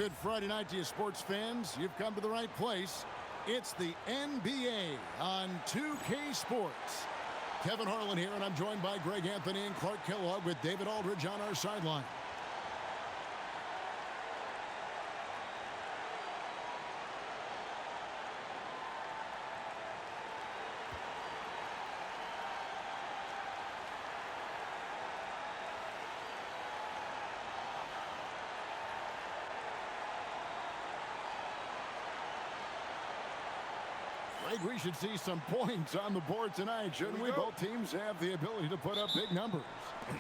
Good Friday night to you, sports fans. You've come to the right place. It's the NBA on 2K Sports. Kevin Harlan here, and I'm joined by Greg Anthony and Clark Kellogg with David Aldridge on our sideline. We should see some points on the board tonight, shouldn't we? Both teams have the ability to put up big numbers.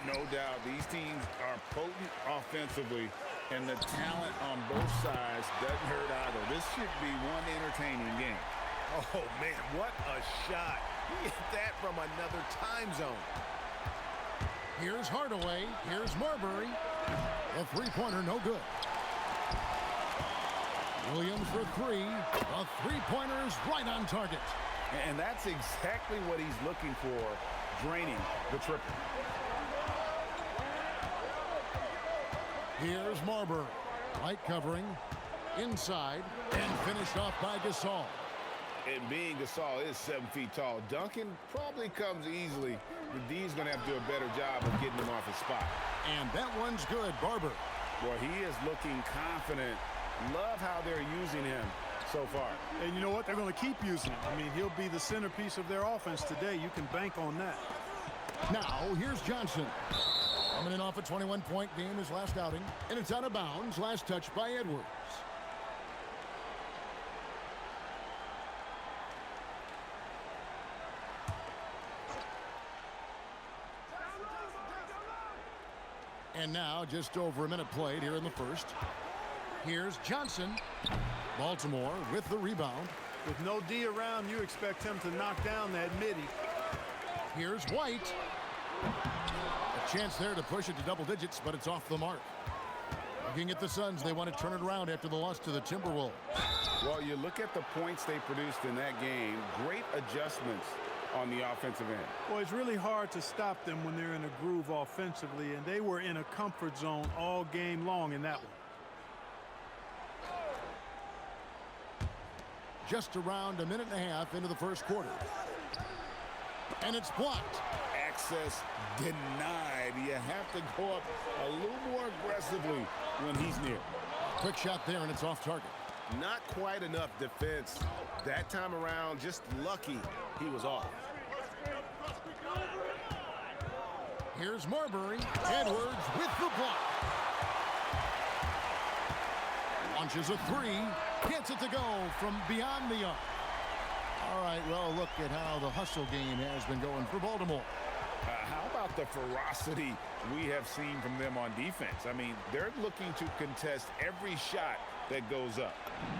No doubt. These teams are potent offensively, and the talent on both sides doesn't hurt either. This should be one entertaining game. Oh, man, what a shot. He hit that from another time zone. Here's Hardaway. Here's Marbury. A three-pointer, no good. Williams for three. A three-pointer is right on target. And that's exactly what he's looking for, draining the triple. Here's Marbury. Light covering. Inside. And finished off by Gasol. And being Gasol is 7 feet tall, Duncan probably comes easily. The D's going to have to do a better job of getting him off his spot. And that one's good, Barber. Well, he is looking confident. Love how they're using him so far. And you know what? They're going to keep using him. I mean, he'll be the centerpiece of their offense today. You can bank on that. Now, here's Johnson. Coming in off a 21-point game his last outing. And it's out of bounds. Last touch by Edwards. And now, just over a minute played here in the first. Here's Johnson. Baltimore with the rebound. With no D around, you expect him to knock down that midi. Here's White. A chance there to push it to double digits, but it's off the mark. Looking at the Suns, they want to turn it around after the loss to the Timberwolves. Well, you look at the points they produced in that game. Great adjustments on the offensive end. Well, it's really hard to stop them when they're in a groove offensively, and they were in a comfort zone all game long in that one. Just around a minute and a half into the first quarter. And it's blocked. Access denied. You have to go up a little more aggressively when he's near. Quick shot there, and it's off target. Not quite enough defense. That time around, just lucky he was off. Here's Marbury. Edwards with the block. Launches a three. Gets it to go from beyond the arc. All right, well, look at how the hustle game has been going for Baltimore. How about the ferocity we have seen from them on defense? I mean, they're looking to contest every shot that goes up.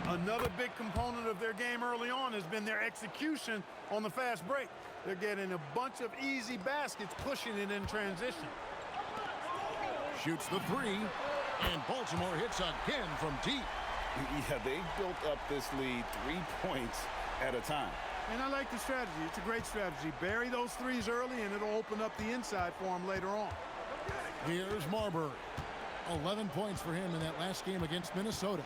Another big component of their game early on has been their execution on the fast break. They're getting a bunch of easy baskets, pushing it in transition. Shoots the three, and Baltimore hits again from deep. Yeah, they've built up this lead 3 points at a time. And I like the strategy. It's a great strategy. Bury those threes early, and it'll open up the inside for them later on. Here's Marbury. 11 points for him in that last game against Minnesota.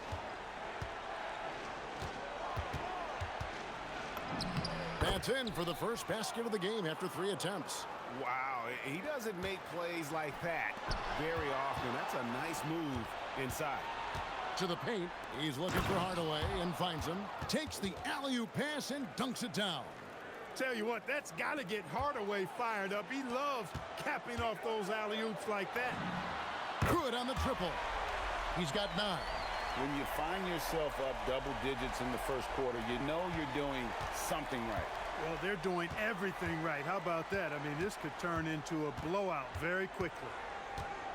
That's in for the first basket of the game after 3 attempts. Wow, he doesn't make plays like that very often. That's a nice move inside. To the paint, he's looking for Hardaway and finds him. Takes the alley-oop pass and dunks it down. Tell you what, that's got to get Hardaway fired up. He loves capping off those alley-oops like that. Good on the triple. He's got 9. When you find yourself up double digits in the first quarter, you know you're doing something right. Well, they're doing everything right. How about that? I mean, this could turn into a blowout very quickly.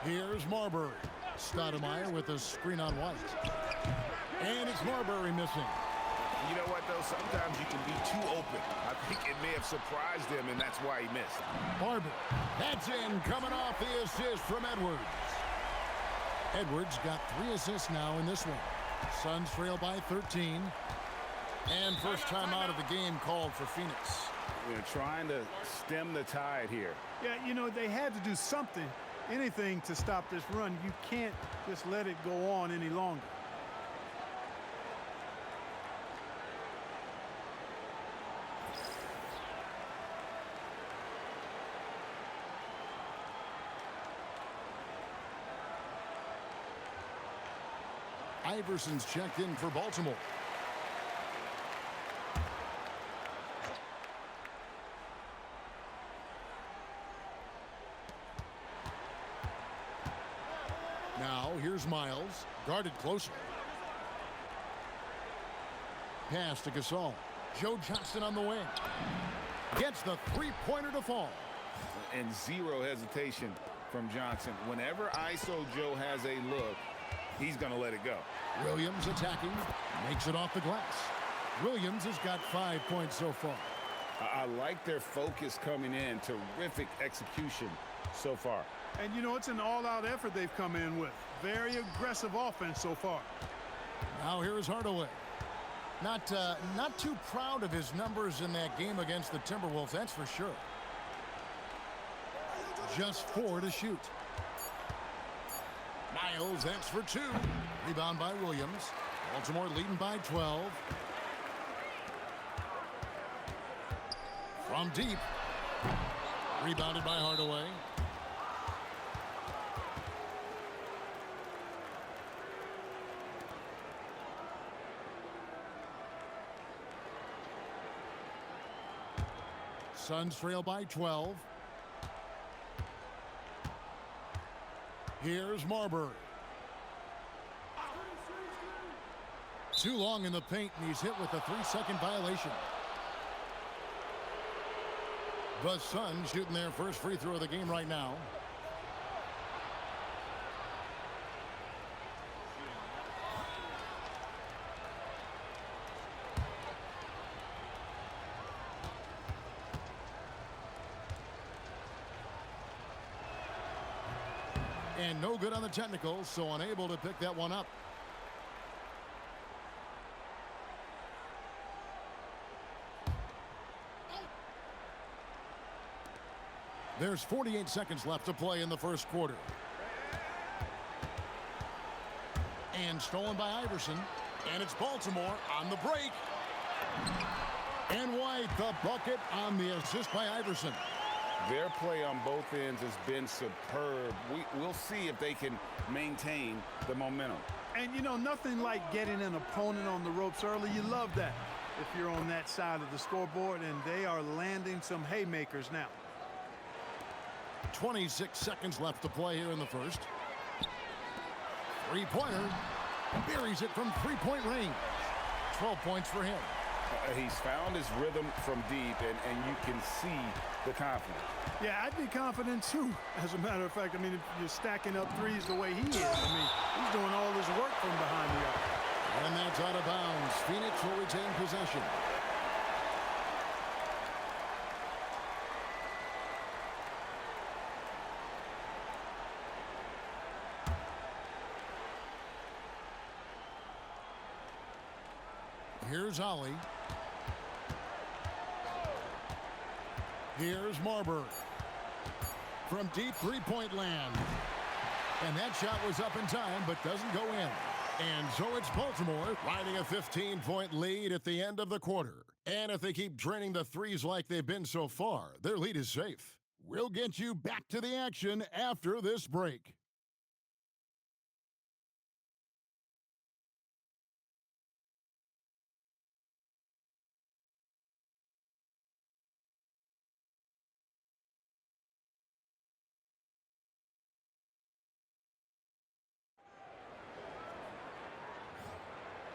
Here's Marbury. Stoudemire with a screen on White. And it's Marbury missing. You know what, though? Sometimes you can be too open. I think it may have surprised him, and that's why he missed. Barber. That's in, coming off the assist from Edwards. Edwards got 3 assists now in this one. Suns trail by 13. And first time out of the game called for Phoenix. They're trying to stem the tide here. Yeah, you know, they had to do something, anything to stop this run. You can't just let it go on any longer. Iverson's checked in for Baltimore. Now, here's Miles, guarded closer. Pass to Gasol. Joe Johnson on the wing. Gets the three-pointer to fall. And zero hesitation from Johnson. Whenever ISO Joe has a look, he's going to let it go. Williams attacking. Makes it off the glass. Williams has got 5 points so far. I like their focus coming in. Terrific execution so far. And, you know, it's an all-out effort they've come in with. Very aggressive offense so far. Now here is Hardaway. Not too proud of his numbers in that game against the Timberwolves, that's for sure. Just 4 to shoot. Miles, that's for 2. Rebound by Williams. Baltimore leading by 12. From deep. Rebounded by Hardaway. Suns trail by 12. Here's Marbury. Too long in the paint, and he's hit with a 3-second violation. The Suns shooting their first free throw of the game right now. And no good on the technical, so unable to pick that one up. There's 48 seconds left to play in the first quarter. And stolen by Iverson. And it's Baltimore on the break. And White, the bucket on the assist by Iverson. Their play on both ends has been superb. We'll see if they can maintain the momentum. And, you know, nothing like getting an opponent on the ropes early. You love that if you're on that side of the scoreboard, and they are landing some haymakers now. 26 seconds left to play here in the first. Three-pointer. Buries it from three-point range. 12 points for him. He's found his rhythm from deep, and you can see the confidence. Yeah, I'd be confident, too, as a matter of fact. I mean, if you're stacking up threes the way he is, I mean, he's doing all his work from behind the arc. And that's out of bounds. Phoenix will retain possession. Here's Ollie. Here's Marbury. From deep three-point land. And that shot was up in time, but doesn't go in. And so it's Baltimore riding a 15-point lead at the end of the quarter. And if they keep draining the threes like they've been so far, their lead is safe. We'll get you back to the action after this break.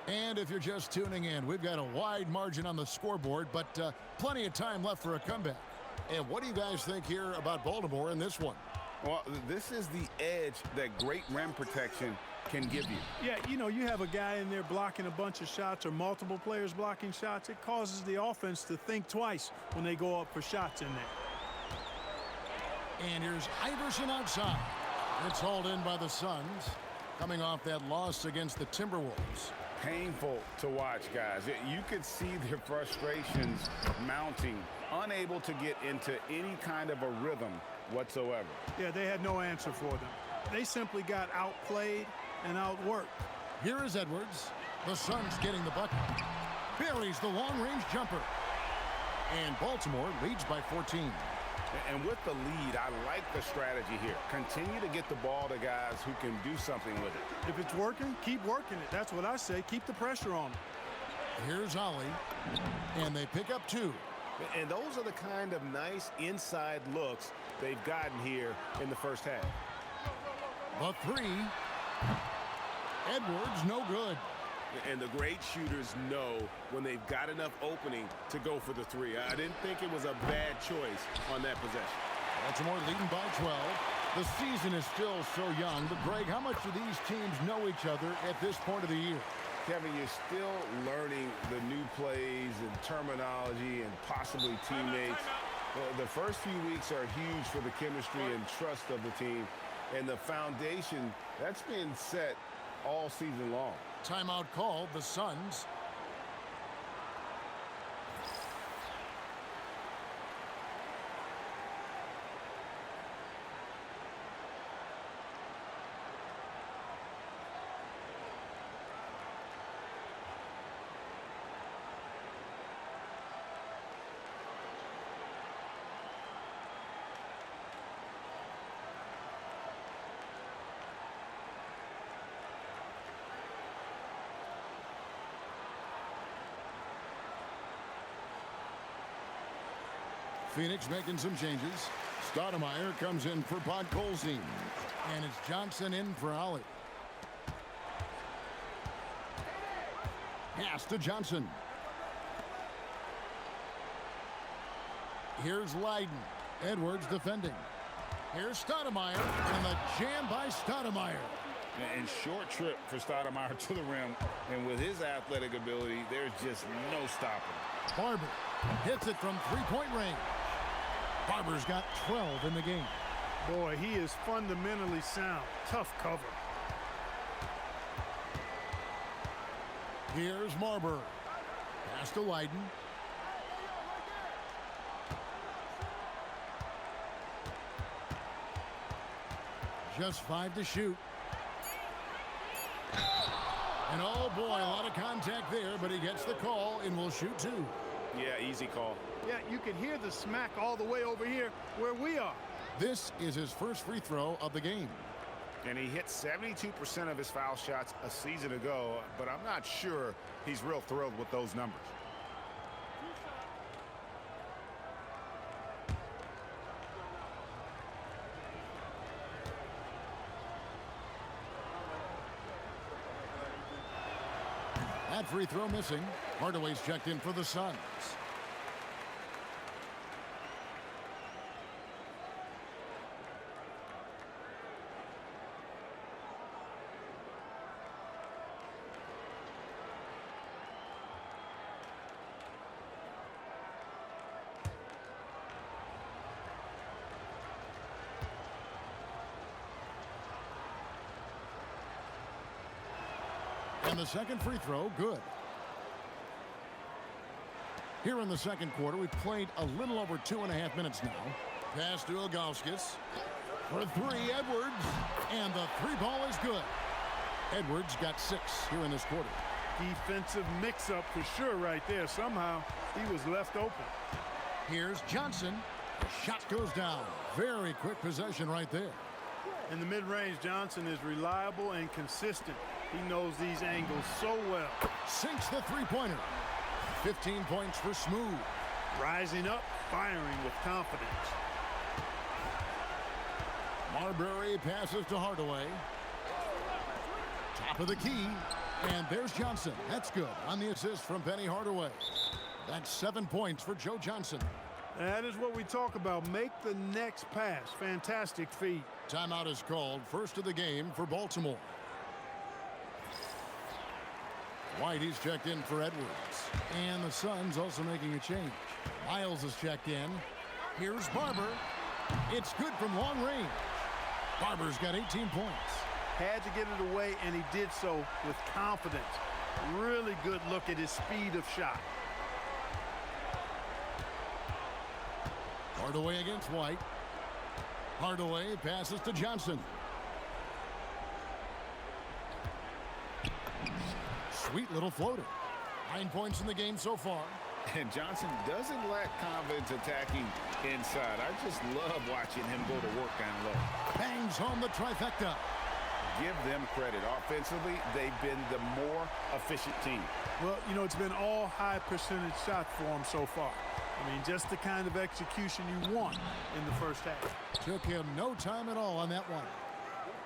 And if you're just tuning in, we've got a wide margin on the scoreboard, but plenty of time left for a comeback. And what do you guys think here about Baltimore in this one? Well, this is the edge that great rim protection can give you. Yeah, you know, you have a guy in there blocking a bunch of shots or multiple players blocking shots. It causes the offense to think twice when they go up for shots in there. And here's Iverson outside. It's hauled in by the Suns, coming off that loss against the Timberwolves. Painful to watch, guys. You could see their frustrations mounting, unable to get into any kind of a rhythm whatsoever. Yeah, they had no answer for them. They simply got outplayed and outworked. Here is Edwards. The Suns getting the bucket. Buries the long-range jumper. And Baltimore leads by 14. And with the lead, I like the strategy here. Continue to get the ball to guys who can do something with it. If it's working, keep working it. That's what I say. Keep the pressure on them. Here's Ollie, and they pick up 2. And those are the kind of nice inside looks they've gotten here in the first half. The 3. Edwards, no good. And the great shooters know when they've got enough opening to go for the 3. I didn't think it was a bad choice on that possession. Baltimore leading by 12. The season is still so young. But, Greg, how much do these teams know each other at this point of the year? Kevin, you're still learning the new plays and terminology and possibly teammates. The first few weeks are huge for the chemistry and trust of the team. And the foundation, that's been set all season long. Timeout called, the Suns. Phoenix making some changes. Stoudemire comes in for Podkolzin. And it's Johnson in for Ollie. Pass to Johnson. Here's Leiden. Edwards defending. Here's Stoudemire. And the jam by Stoudemire. And short trip for Stoudemire to the rim. And with his athletic ability, there's just no stopping. Barber hits it from three-point range. Barber's got 12 in the game. Boy, he is fundamentally sound. Tough cover. Here's Marber. Pass to Leiden. Just 5 to shoot. And oh boy, a lot of contact there, but he gets the call and will shoot 2. Yeah, easy call. Yeah, you can hear the smack all the way over here where we are. This is his first free throw of the game. And he hit 72% of his foul shots a season ago, but I'm not sure he's real thrilled with those numbers. That free throw missing. Hardaway's checked in for the Suns. And the second free throw, good. Here in the second quarter, we've played a little over 2.5 minutes now. Pass to Ilgauskas. For 3, Edwards. And the 3 ball is good. Edwards got 6 here in this quarter. Defensive mix-up for sure right there. Somehow, he was left open. Here's Johnson. The shot goes down. Very quick possession right there. In the mid-range, Johnson is reliable and consistent. He knows these angles so well. Sinks the three-pointer. 15 points for Smooth. Rising up, firing with confidence. Marbury passes to Hardaway. Top of the key. And there's Johnson. That's good on the assist from Penny Hardaway. That's 7 points for Joe Johnson. That is what we talk about. Make the next pass. Fantastic feed. Timeout is called. First of the game for Baltimore. White, he's checked in for Edwards. And the Suns also making a change. Miles is checked in. Here's Barber. It's good from long range. Barber's got 18 points. Had to get it away, and he did so with confidence. Really good look at his speed of shot. Hardaway against White. Hardaway passes to Johnson. Sweet little floater. 9 points in the game so far. And Johnson doesn't lack confidence attacking inside. I just love watching him go to work down low. Bangs home the trifecta. Give them credit. Offensively, they've been the more efficient team. Well, you know, it's been all high percentage shots for him so far. I mean, just the kind of execution you want in the first half. Took him no time at all on that one.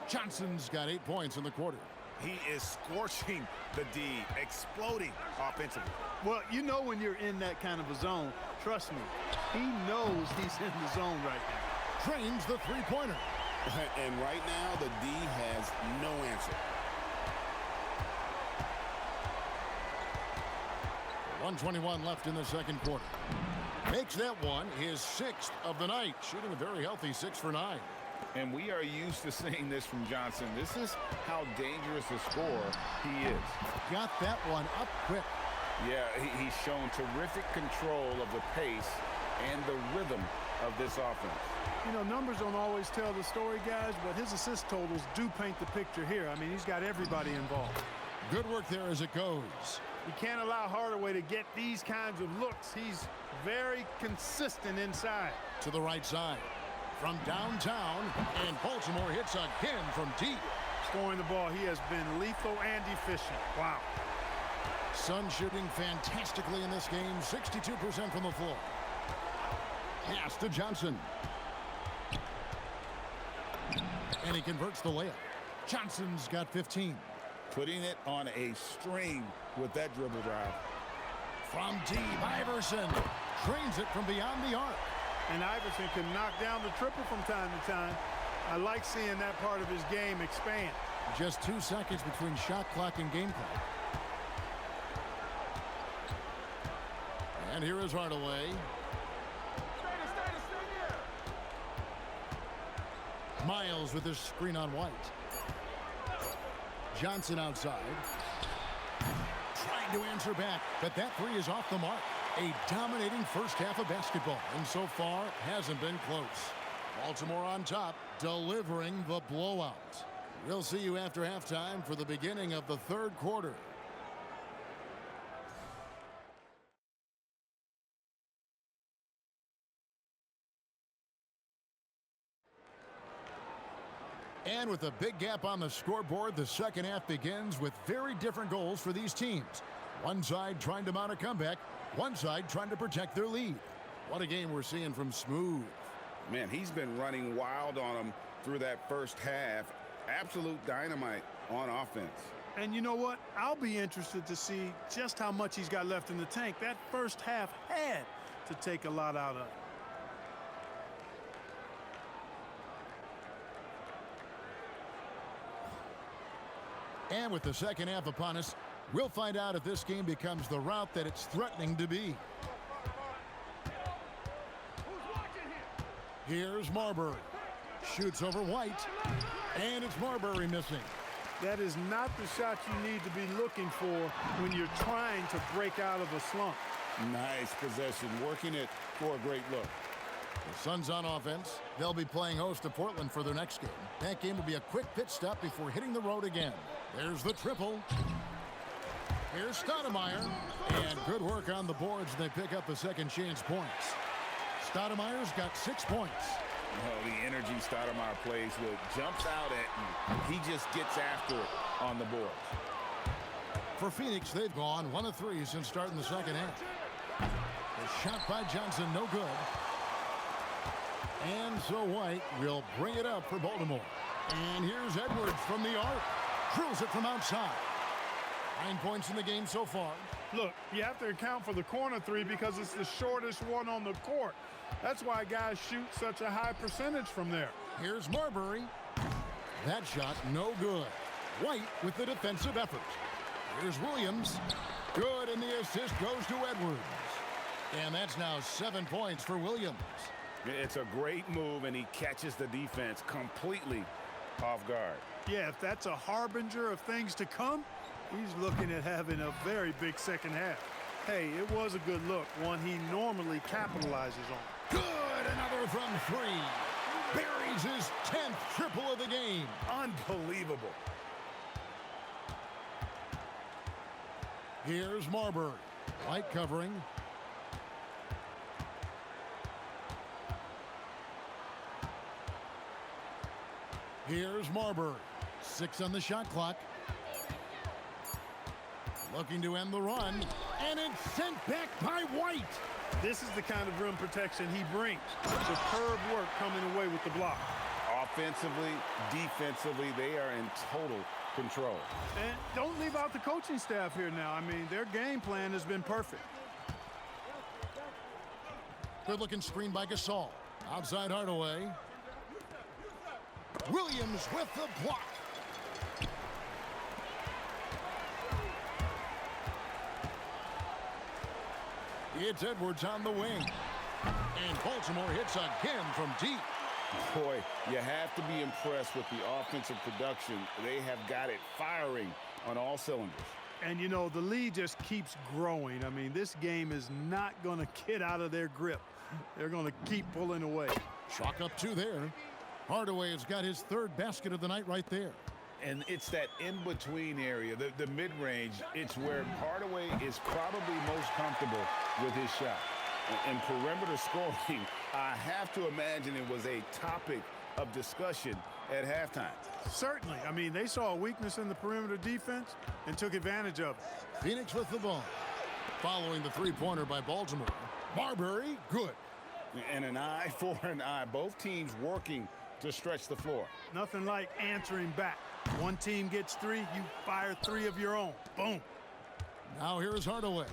Johnson's got 8 points in the quarter. He is scorching the D, exploding offensively. Well, you know when you're in that kind of a zone, trust me, he knows he's in the zone right now. Drains the three-pointer. And right now, the D has no answer. 1:21 left in the second quarter. Makes that one his 6th of the night, shooting a very healthy 6 for 9. And we are used to seeing this from Johnson. This is how dangerous a scorer he is. Got that one up quick. Yeah, he's shown terrific control of the pace and the rhythm of this offense. You know, numbers don't always tell the story, guys, but his assist totals do paint the picture here. I mean, he's got everybody involved. Good work there as it goes. You can't allow Hardaway to get these kinds of looks. He's very consistent inside. To the right side. From downtown, and Baltimore hits again from deep. Scoring the ball, he has been lethal and efficient. Wow. Sun shooting fantastically in this game, 62% from the floor. Pass to Johnson. And he converts the layup. Johnson's got 15. Putting it on a string with that dribble drive. From deep, Iverson trains it from beyond the arc. And Iverson can knock down the triple from time to time. I like seeing that part of his game expand. Just 2 seconds between shot clock and game clock. And here is Hardaway. Miles with his screen on White. Johnson outside. Trying to answer back, but that three is off the mark. A dominating first half of basketball, and so far hasn't been close. Baltimore on top, delivering the blowout. We'll see you after halftime for the beginning of the third quarter. And with a big gap on the scoreboard, the second half begins with very different goals for these teams. One side trying to mount a comeback, one side trying to protect their lead. What a game we're seeing from Smooth. Man, he's been running wild on them through that first half. Absolute dynamite on offense. And you know what? I'll be interested to see just how much he's got left in the tank. That first half had to take a lot out of it. And with the second half upon us, we'll find out if this game becomes the route that it's threatening to be. Here's Marbury. Shoots over White. And it's Marbury missing. That is not the shot you need to be looking for when you're trying to break out of a slump. Nice possession, working it for a great look. The Suns on offense. They'll be playing host to Portland for their next game. That game will be a quick pit stop before hitting the road again. There's the triple. Here's Stoudemire. And good work on the boards. They pick up the second chance points. Stoudemire's got 6 points. Oh, the energy Stoudemire plays with. Jumps out at you. He just gets after it on the board. For Phoenix, they've gone 1 of 3 since starting the second half. The shot by Johnson, no good. And so White will bring it up for Baltimore. And here's Edwards from the arc. Drills it from outside. 9 points in the game so far. Look, you have to account for the corner three because it's the shortest one on the court. That's why guys shoot such a high percentage from there. Here's Marbury. That shot no good. White with the defensive effort. Here's Williams. Good, and the assist goes to Edwards. And that's now 7 points for Williams. It's a great move, and he catches the defense completely off guard. Yeah, if that's a harbinger of things to come, he's looking at having a very big second half. Hey, it was a good look, one he normally capitalizes on. Good, another from 3. Buries his 10th triple of the game. Unbelievable. Here's Marbury. White covering. Here's Marbury. 6 on the shot clock. Looking to end the run. And it's sent back by White. This is the kind of rim protection he brings. Superb work coming away with the block. Offensively, defensively, they are in total control. And don't leave out the coaching staff here now. I mean, their game plan has been perfect. Good looking screen by Gasol. Outside Hardaway. Williams with the block. It's Edwards on the wing. And Baltimore hits again from deep. Boy, you have to be impressed with the offensive production. They have got it firing on all cylinders. And, you know, the lead just keeps growing. I mean, this game is not going to get out of their grip. They're going to keep pulling away. Chalk up 2 there. Hardaway has got his 3rd basket of the night right there. And it's that in-between area, the mid-range. It's where Hardaway is probably most comfortable with his shot. And perimeter scoring, I have to imagine it was a topic of discussion at halftime. Certainly. I mean, they saw a weakness in the perimeter defense and took advantage of it. Phoenix with the ball. Following the 3-pointer by Baltimore. Marbury, good. And an eye for an eye. Both teams working to stretch the floor. Nothing like answering back. One team gets 3, you fire 3 of your own. Boom. Now here's Hardaway.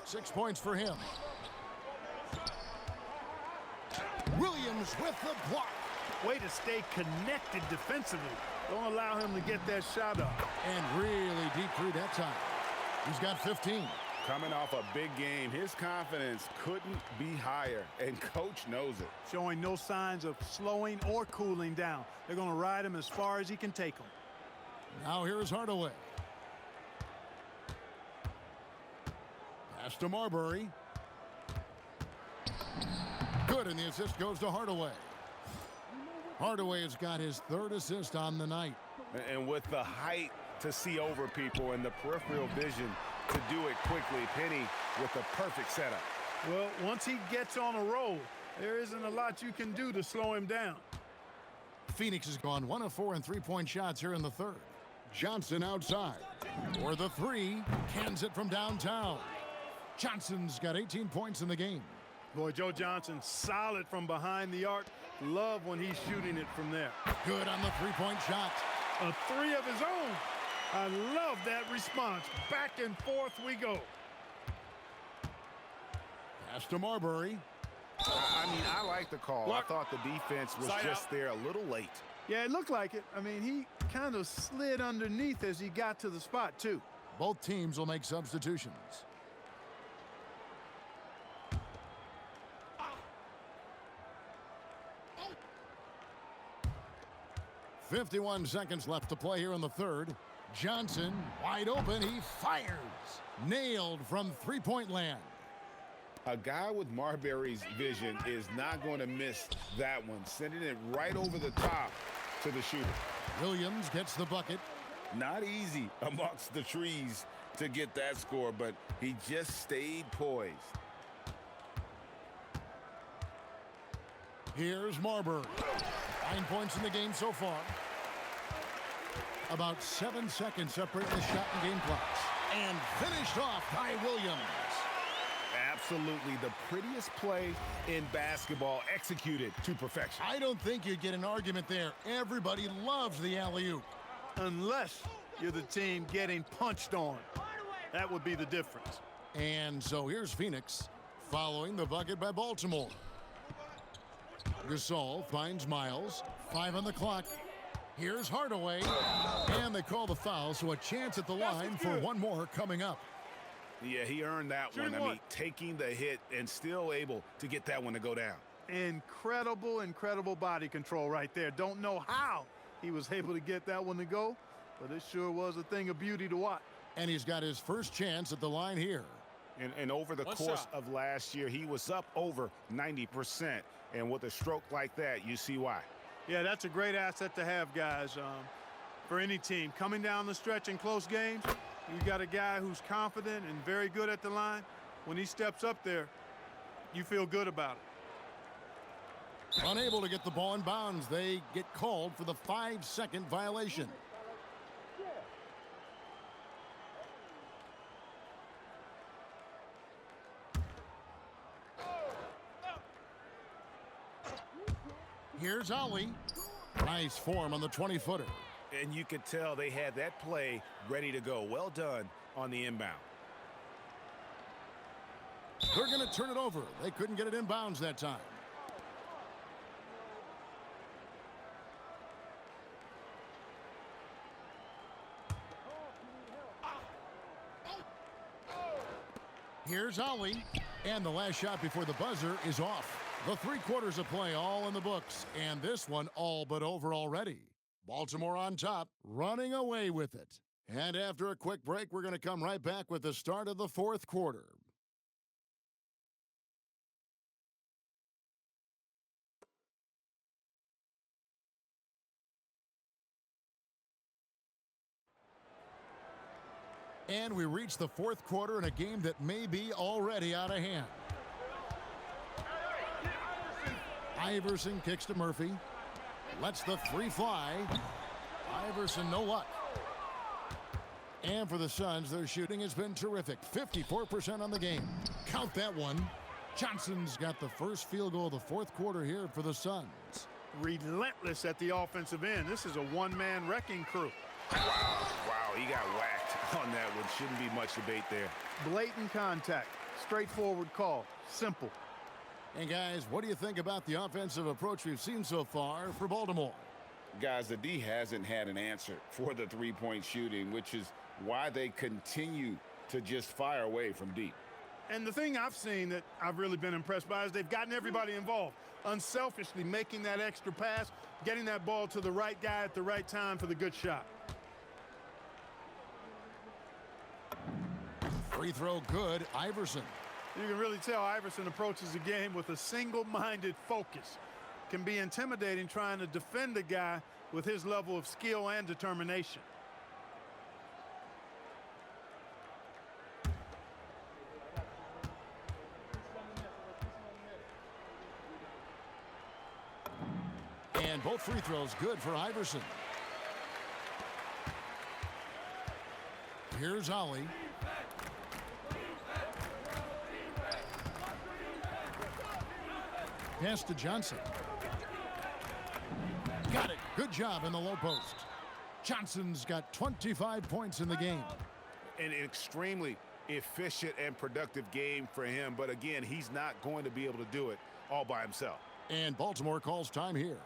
6 points for him. Williams with the block. Way to stay connected defensively. Don't allow him to get that shot up. And really deep through that time. He's got 15. Coming off a big game, his confidence couldn't be higher, and coach knows it. Showing no signs of slowing or cooling down. They're going to ride him as far as he can take him. Now here's Hardaway. Pass to Marbury. Good, and the assist goes to Hardaway. Hardaway has got his 3rd assist on the night. And with the height to see over people and the peripheral vision to do it quickly, Penny with the perfect setup. Well, once he gets on a roll, there isn't a lot you can do to slow him down. Phoenix has gone 1 of 4 in 3-point shots here in the 3rd. Johnson outside. For the 3, cans it from downtown. Johnson's got 18 points in the game. Boy, Joe Johnson solid from behind the arc. Love when he's shooting it from there. Good on the 3-point shot. A 3 of his own. I love that response. Back and forth we go. Pass to Marbury. I mean, I like the call. I thought the defense was just there a little late. Yeah, it looked like it. I mean, he kind of slid underneath as he got to the spot, too. Both teams will make substitutions. .51 seconds left to play here in the 3rd. Johnson, wide open, he fires. Nailed from 3-point land. A guy with Marbury's vision is not going to miss that one, sending it right over the top to the shooter. Williams gets the bucket. Not easy amongst the trees to get that score, but he just stayed poised. Here's Marbury. 9 points in the game so far. About 7 seconds separate the shot and game clocks. And finished off by Williams. Absolutely the prettiest play in basketball, executed to perfection. I don't think you'd get an argument there. Everybody loves the alley-oop. Unless you're the team getting punched on. That would be the difference. And so here's Phoenix following the bucket by Baltimore. Gasol finds Miles. 5 on the clock. Here's Hardaway. And they call the foul, so a chance at the line for one more coming up. Yeah, he earned that one. I mean, taking the hit and still able to get that one to go down. Incredible, incredible body control right there. Don't know how he was able to get that one to go, but it sure was a thing of beauty to watch. And he's got his first chance at the line here. And over the course of last year, he was up over 90%. And with a stroke like that, you see why. Yeah, that's a great asset to have, guys. For any team, coming down the stretch in close games, you got a guy who's confident and very good at the line. When he steps up there, you feel good about Unable to get the ball in bounds. They get called for the 5-second violation. Here's Ollie. Nice form on the 20-footer. And you could tell they had that play ready to go. Well done on the inbound. They're going to turn it over. They couldn't get it in bounds that time. Here's Ollie. And the last shot before the buzzer is off. The 3 quarters of play all in the books. And this one all but over already. Baltimore on top, running away with it. And after a quick break, we're going to come right back with the start of the 4th quarter. And we reach the 4th quarter in a game that may be already out of hand. Iverson kicks to Murphy. Lets the 3 fly. Iverson, no luck. And for the Suns, their shooting has been terrific. 54% on the game. Count that one. Johnson's got the first field goal of the 4th quarter here for the Suns. Relentless at the offensive end. This is a one-man wrecking crew. Wow, he got whacked on that one. Shouldn't be much debate there. Blatant contact. Straightforward call. Simple. And guys, what do you think about the offensive approach we've seen so far for Baltimore? Guys, the D hasn't had an answer for the three-point shooting, which is why they continue to just fire away from deep. And the thing I've seen that I've really been impressed by is they've gotten everybody involved. Unselfishly making that extra pass, getting that ball to the right guy at the right time for the good shot. Free throw good, Iverson. You can really tell Iverson approaches the game with a single-minded focus. Can be intimidating trying to defend a guy with his level of skill and determination. And both free throws good for Iverson. Here's Ollie. Pass to Johnson. Got it. Good job in the low post. Johnson's got 25 points in the game. An extremely efficient and productive game for him. But again, he's not going to be able to do it all by himself. And Baltimore calls time here.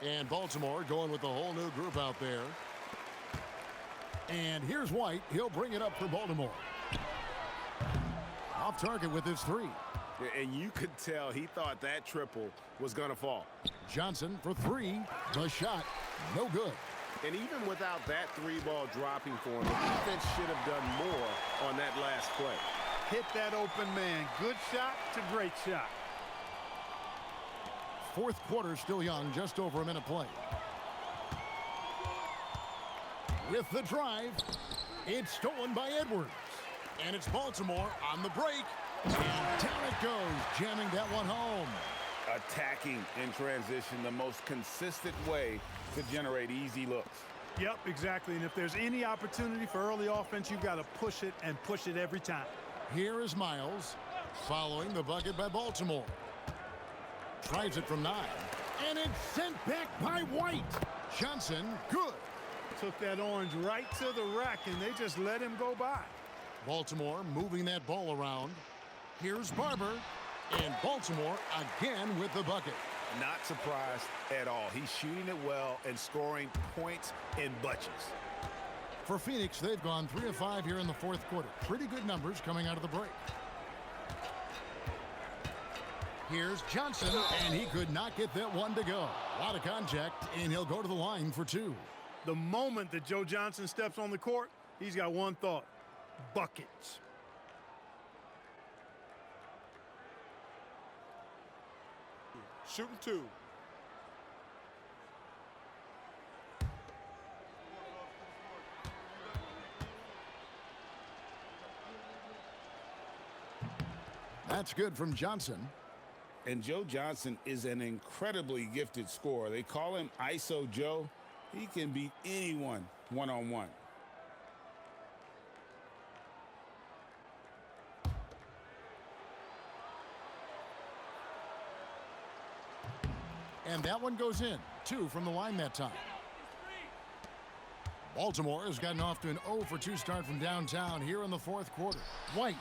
And Baltimore going with the whole new group out there. And here's White. He'll bring it up for Baltimore. Off target with his 3. And you could tell he thought that triple was going to fall. Johnson for 3. The shot, no good. And even without that 3-ball dropping for him, the defense should have done more on that last play. Hit that open man. Good shot to great shot. 4th quarter still young, just over a minute play. With the drive, it's stolen by Edwards. And it's Baltimore on the break. And down it goes, jamming that one home. Attacking in transition, the most consistent way to generate easy looks. Yep, exactly. And if there's any opportunity for early offense, you've got to push it and push it every time. Here is Miles, following the bucket by Baltimore. Tries it from 9. And it's sent back by White. Johnson, good. Took that orange right to the rack, and they just let him go by. Baltimore moving that ball around. Here's Barber. And Baltimore again with the bucket. Not surprised at all. He's shooting it well and scoring points in bunches. For Phoenix, they've gone 3 of 5 here in the 4th quarter. Pretty good numbers coming out of the break. Here's Johnson, and he could not get that one to go. A lot of contact, and he'll go to the line for 2. The moment that Joe Johnson steps on the court, he's got one thought: buckets. Shooting 2. That's good from Johnson. And Joe Johnson is an incredibly gifted scorer. They call him ISO Joe. He can beat anyone one-on-one. And that one goes in. 2 from the line that time. Baltimore has gotten off to an 0 for 2 start from downtown here in the fourth quarter. White.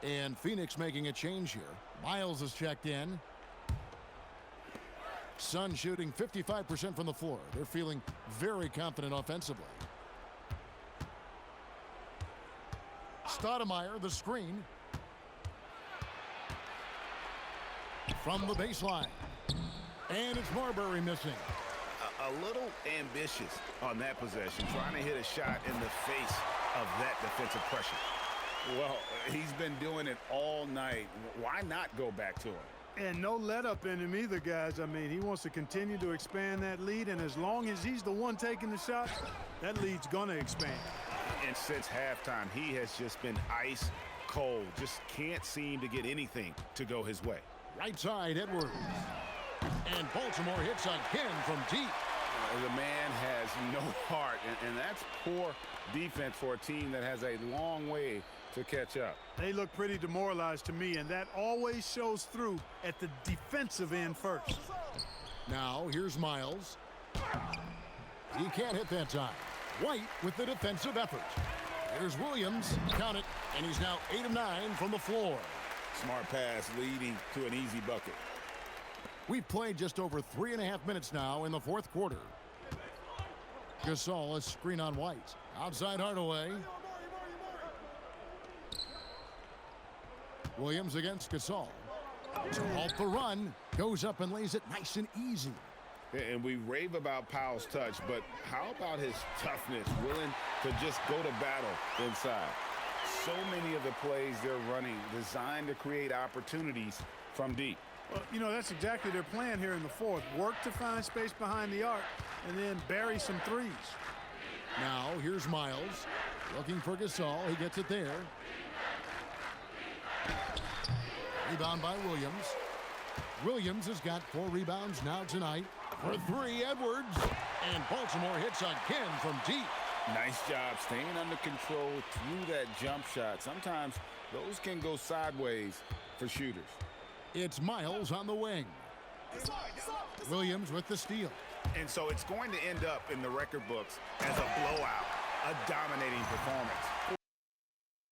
And Phoenix making a change here. Miles is checked in. Sun shooting 55% from the floor. They're feeling very confident offensively. Stoudemire, the screen. From the baseline. And it's Marbury missing. A little ambitious on that possession, trying to hit a shot in the face of that defensive pressure. Well, he's been doing it all night. Why not go back to him? And no let up in him either, guys. I mean, he wants to continue to expand that lead, and as long as he's the one taking the shots, that lead's going to expand. And since halftime, he has just been ice cold. Just can't seem to get anything to go his way. Right side, Edwards. And Baltimore hits again from deep. The man has no heart, and that's poor defense for a team that has a long way to catch up. They look pretty demoralized to me, and that always shows through at the defensive end first. Now, here's Miles. He can't hit that time. White with the defensive effort. Here's Williams. Count it, and he's now 8 of 9 from the floor. Smart pass leading to an easy bucket. We've played just over 3.5 minutes now in the fourth quarter. Gasol, a screen on White. Outside Hardaway. Williams against Gasol. Off the run. Goes up and lays it nice and easy. And we rave about Powell's touch, but how about his toughness, willing to just go to battle inside? So many of the plays they're running designed to create opportunities from deep. Well, you know, that's exactly their plan here in the fourth. Work to find space behind the arc and then bury some threes. Now, here's Miles. Looking for Gasol. He gets it there. Rebound by Williams. Williams has got 4 rebounds now tonight. For 3, Edwards. And Baltimore hits again from deep. Nice job staying under control through that jump shot. Sometimes those can go sideways for shooters. It's Miles on the wing. Williams with the steal. And so it's going to end up in the record books as a blowout, a dominating performance.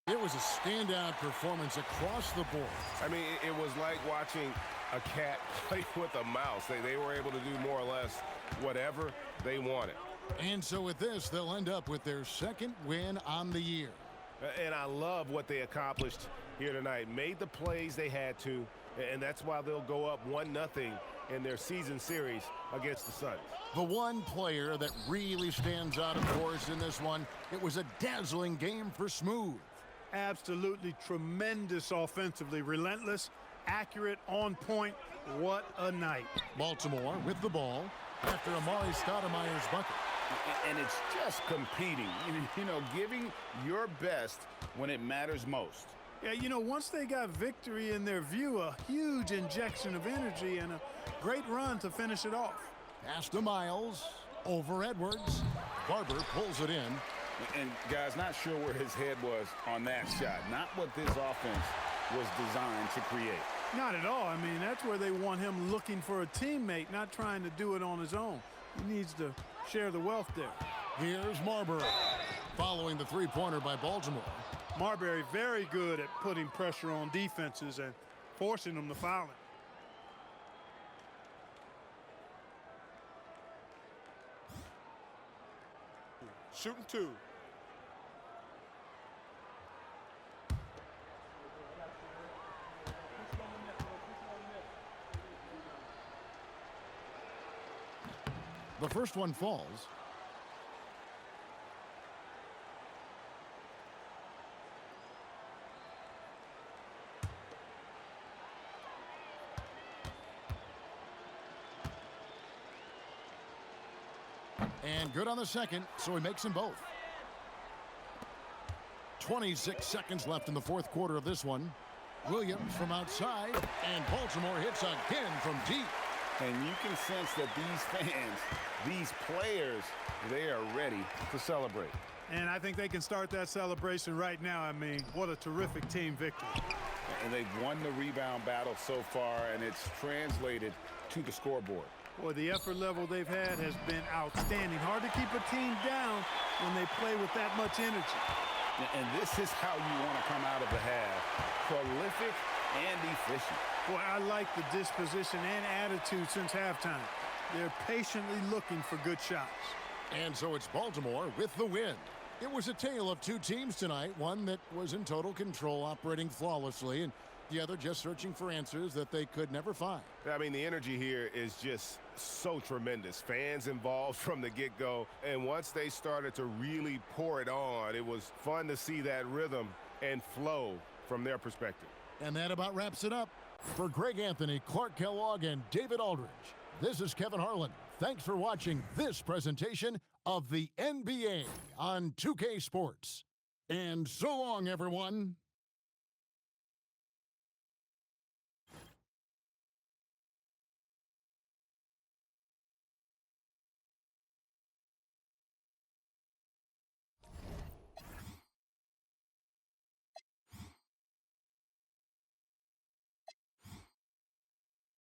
It was a standout performance across the board. I mean, it was like watching a cat play with a mouse. They were able to do more or less whatever they wanted. And so with this, they'll end up with their 2nd win on the year. And I love what they accomplished here tonight. Made the plays they had to, and that's why they'll go up 1-0 in their season series against the Suns. The one player that really stands out, of course, in this one, it was a dazzling game for Smooth. Absolutely tremendous offensively. Relentless, accurate, on point. What a night. Baltimore with the ball after Amari Stoudemire's bucket. And it's just competing, you know, giving your best when it matters most. Yeah, you know, once they got victory in their view, a huge injection of energy and a great run to finish it off. Pass to Miles. Over Edwards. Barber pulls it in. And, guys, not sure where his head was on that shot. Not what this offense was designed to create. Not at all. I mean, that's where they want him looking for a teammate, not trying to do it on his own. He needs to share the wealth there. Here's Marbury. Following the three-pointer by Baltimore. Marbury very good at putting pressure on defenses and forcing them to foul him. Shooting 2. The first one falls. And good on the second, so he makes them both. 26 seconds left in the fourth quarter of this one. Williams from outside, and Baltimore hits again from deep. And you can sense that these fans, these players, they are ready to celebrate. And I think they can start that celebration right now. I mean, what a terrific team victory. And they've won the rebound battle so far, and it's translated to the scoreboard. Boy, the effort level they've had has been outstanding. Hard to keep a team down when they play with that much energy. And this is how you want to come out of the half. Prolific and efficient. Boy, I like the disposition and attitude since halftime. They're patiently looking for good shots. And so it's Baltimore with the win. It was a tale of two teams tonight, one that was in total control, operating flawlessly, and the other just searching for answers that they could never find. I mean, the energy here is just so tremendous. Fans involved from the get-go, and once they started to really pour it on, it was fun to see that rhythm and flow from their perspective. And that about wraps it up. For Greg Anthony, Clark Kellogg, and David Aldridge, this is Kevin Harlan. Thanks for watching this presentation of the NBA on 2K Sports. And so long, everyone.